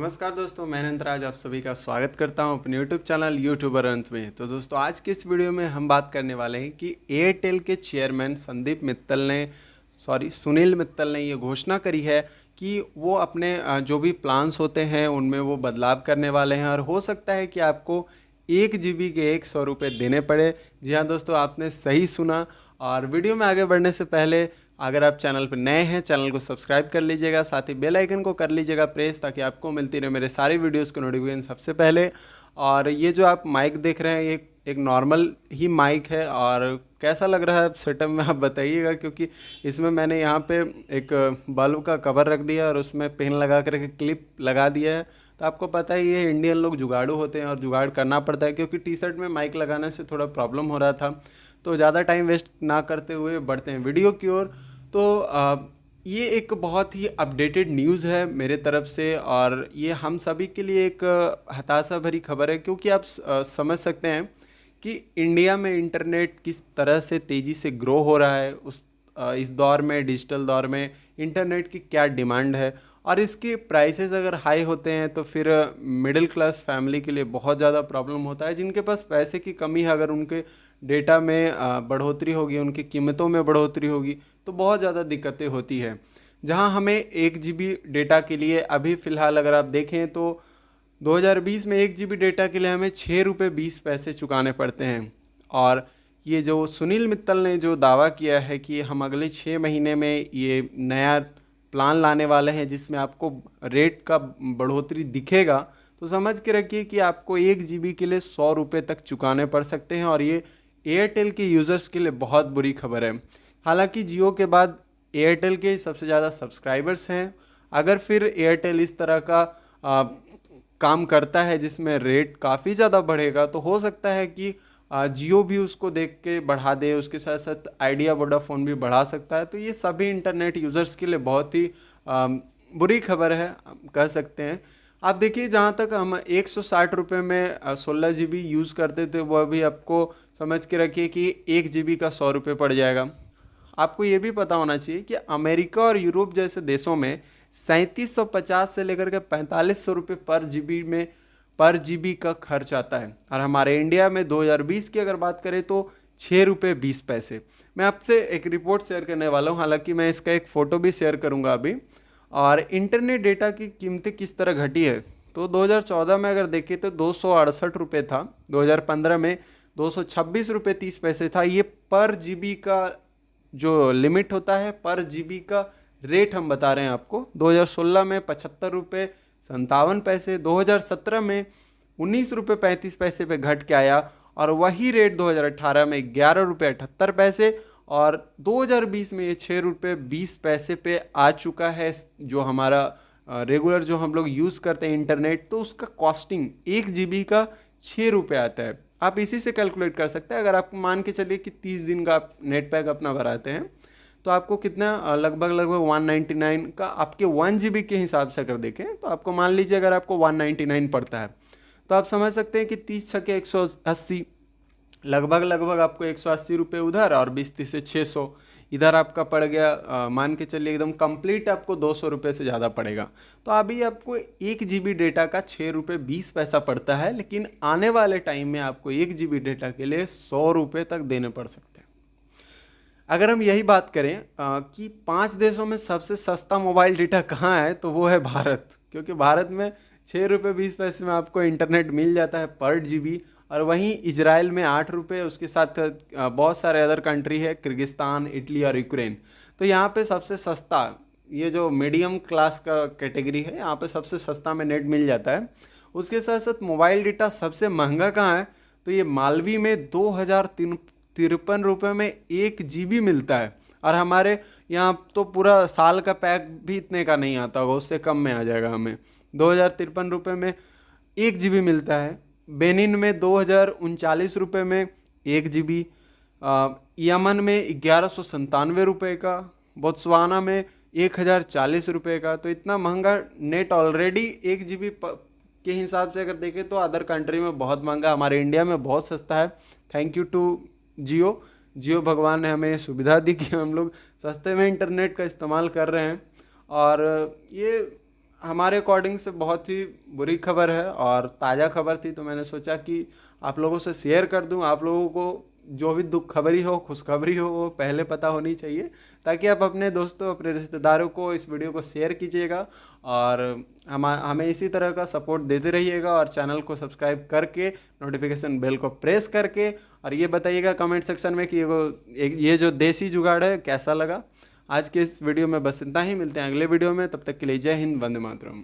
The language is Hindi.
नमस्कार दोस्तों, मैं नंदराज आप सभी का स्वागत करता हूं अपने YouTube चैनल यूट्यूबर अंत में। तो दोस्तों आज की इस वीडियो में हम बात करने वाले हैं कि एयरटेल के चेयरमैन सुनील मित्तल ने ये घोषणा करी है कि वो अपने जो भी प्लान्स होते हैं उनमें वो बदलाव करने वाले हैं और हो सकता है कि आपको 1 GB के 100 रुपये देने पड़े। जी हाँ दोस्तों, आपने सही सुना। और वीडियो में आगे बढ़ने से पहले अगर आप चैनल पर नए हैं, चैनल को सब्सक्राइब कर लीजिएगा, साथ ही बेल आइकन को कर लीजिएगा प्रेस, ताकि आपको मिलती रहे मेरे सारे वीडियोस की नोटिफिकेशन सबसे पहले। और ये जो आप माइक देख रहे हैं ये एक नॉर्मल ही माइक है। और कैसा लग रहा है सेटअप में आप बताइएगा, क्योंकि इसमें मैंने यहाँ पे एक बल्ब का कवर रख दिया और उसमें पेन लगा कर के क्लिप लगा दिया है। तो आपको पता ही है इंडियन लोग जुगाड़ू होते हैं और जुगाड़ करना पड़ता है, क्योंकि टी शर्ट में माइक लगाने से थोड़ा प्रॉब्लम हो रहा था। तो ज़्यादा टाइम वेस्ट ना करते हुए बढ़ते हैं वीडियो की ओर। तो ये एक बहुत ही अपडेटेड न्यूज़ है मेरे तरफ से, और ये हम सभी के लिए एक हताशा भरी खबर है, क्योंकि आप समझ सकते हैं कि इंडिया में इंटरनेट किस तरह से तेज़ी से ग्रो हो रहा है। इस दौर में, डिजिटल दौर में इंटरनेट की क्या डिमांड है, और इसके प्राइसेस अगर हाई होते हैं तो फिर मिडिल क्लास फैमिली के लिए बहुत ज़्यादा प्रॉब्लम होता है। जिनके पास पैसे की कमी है, अगर उनके डेटा में बढ़ोतरी होगी, उनकी कीमतों में बढ़ोतरी होगी, तो बहुत ज़्यादा दिक्कतें होती है। जहां हमें 1 GB डेटा के लिए अभी फ़िलहाल अगर आप देखें तो 2020 में 1 GB डेटा के लिए हमें 6 रुपये 20 पैसे चुकाने पड़ते हैं। और ये जो सुनील मित्तल ने जो दावा किया है कि हम अगले 6 महीने में ये नया प्लान लाने वाले हैं जिसमें आपको रेट का बढ़ोतरी दिखेगा, तो समझ के रखिए कि आपको 1 GB के लिए 100 रुपये तक चुकाने पड़ सकते हैं। और ये एयरटेल के यूज़र्स के लिए बहुत बुरी खबर है। हालांकि जियो के बाद एयरटेल के सबसे ज़्यादा सब्सक्राइबर्स हैं। अगर फिर एयरटेल इस तरह का काम करता है जिसमें रेट काफ़ी ज़्यादा बढ़ेगा, तो हो सकता है कि जियो भी उसको देख के बढ़ा दे, उसके साथ साथ आइडिया वोडाफोन भी बढ़ा सकता है। तो ये सभी इंटरनेट यूज़र्स के लिए बहुत ही बुरी खबर है कह सकते हैं। आप देखिए, जहाँ तक हम 160 रुपये में 16 GB यूज़ करते थे, वो अभी आपको समझ के रखिए कि 1 GB का 100 रुपये पड़ जाएगा। आपको ये भी पता होना चाहिए कि अमेरिका और यूरोप जैसे देशों में 3750 से लेकर के 4500 रुपये पर जीबी का खर्च आता है। और हमारे इंडिया में 2020 की अगर बात करें तो 6 रुपये 20 पैसे। मैं आपसे एक रिपोर्ट शेयर करने वाला हूँ, हालांकि मैं इसका एक फ़ोटो भी शेयर करूँगा अभी। और इंटरनेट डेटा की कीमतें किस तरह घटी है, तो 2014 में अगर देखें तो 268 रुपये था, 2015 में 226 रुपये 30 पैसे था। ये पर जीबी का जो लिमिट होता है, पर जीबी का रेट हम बता रहे हैं आपको। 2016 में 75 रुपये 57 पैसे, 2017 में 19 रुपये 35 पैसे पे घट के आया, और वही रेट 2018 में 11 रुपये 78 पैसे, और 2020 में ये 6 रुपये 20 पैसे पे आ चुका है। जो हमारा रेगुलर जो हम लोग यूज़ करते हैं इंटरनेट, तो उसका कॉस्टिंग 1 GB का 6 रुपये आता है। आप इसी से कैलकुलेट कर सकते हैं। अगर आपको मान के चलिए कि 30 दिन का आप नेट पैक अपना भराते हैं, तो आपको कितना लगभग 199 का आपके 1 GB के हिसाब से अगर देखें, तो आपको मान लीजिए अगर आपको 199 पड़ता है, तो आप समझ सकते हैं कि 30 छके 180, लगभग आपको 180 रुपये उधर और 20 से 600 इधर आपका पड़ गया। मान के चलिए एकदम कंप्लीट आपको 200 रुपये से ज़्यादा पड़ेगा। तो अभी आपको 1 GB डेटा का 6 रुपये 20 पैसा पड़ता है, लेकिन आने वाले टाइम में आपको 1 GB डेटा के लिए 100 रुपये तक देने पड़ सकते हैं। अगर हम यही बात करें कि 5 देशों में सबसे सस्ता मोबाइल डेटा कहाँ है, तो वो है भारत। क्योंकि भारत में 6 रुपये 20 पैसे में आपको इंटरनेट मिल जाता है पर जीबी। और वहीं इजराइल में 8 रुपये, उसके साथ बहुत सारे अदर कंट्री है, किर्गिस्तान, इटली और यूक्रेन। तो यहाँ पे सबसे सस्ता, ये जो मीडियम क्लास का कैटेगरी है, यहाँ पे सबसे सस्ता में नेट मिल जाता है। उसके साथ साथ मोबाइल डेटा सबसे महंगा कहाँ है, तो ये मालवी में 2053 रुपये में 1 GB मिलता है। और हमारे यहाँ तो पूरा साल का पैक भी इतने का नहीं आता होगा, उससे कम में आ जाएगा हमें। 2053 रुपये में 1 GB मिलता है। बेनिन में 2039 रुपये में 1 GB, यमन में 1197 रुपये का, बोत्सवाना में 1040 रुपये का। तो इतना महंगा नेट ऑलरेडी 1 GB के हिसाब से अगर देखें तो अदर कंट्री में बहुत महंगा, हमारे इंडिया में बहुत सस्ता है। थैंक यू टू जियो भगवान ने हमें सुविधा दी कि हम लोग सस्ते में इंटरनेट का इस्तेमाल कर रहे हैं। और ये हमारे अकॉर्डिंग से बहुत ही बुरी खबर है और ताज़ा खबर थी, तो मैंने सोचा कि आप लोगों से शेयर कर दूं। आप लोगों को जो भी दुख खबरी हो, खुशखबरी हो, वो पहले पता होनी चाहिए, ताकि आप अपने दोस्तों, अपने रिश्तेदारों को इस वीडियो को शेयर कीजिएगा और हमें इसी तरह का सपोर्ट देते रहिएगा। और चैनल को सब्सक्राइब करके नोटिफिकेशन बेल को प्रेस करके, और ये बताइएगा कमेंट सेक्शन में कि ये जो देसी जुगाड़ है कैसा लगा। आज के इस वीडियो में बस इतना ही, मिलते हैं अगले वीडियो में, तब तक के लिए जय हिंद, वंदे मातरम।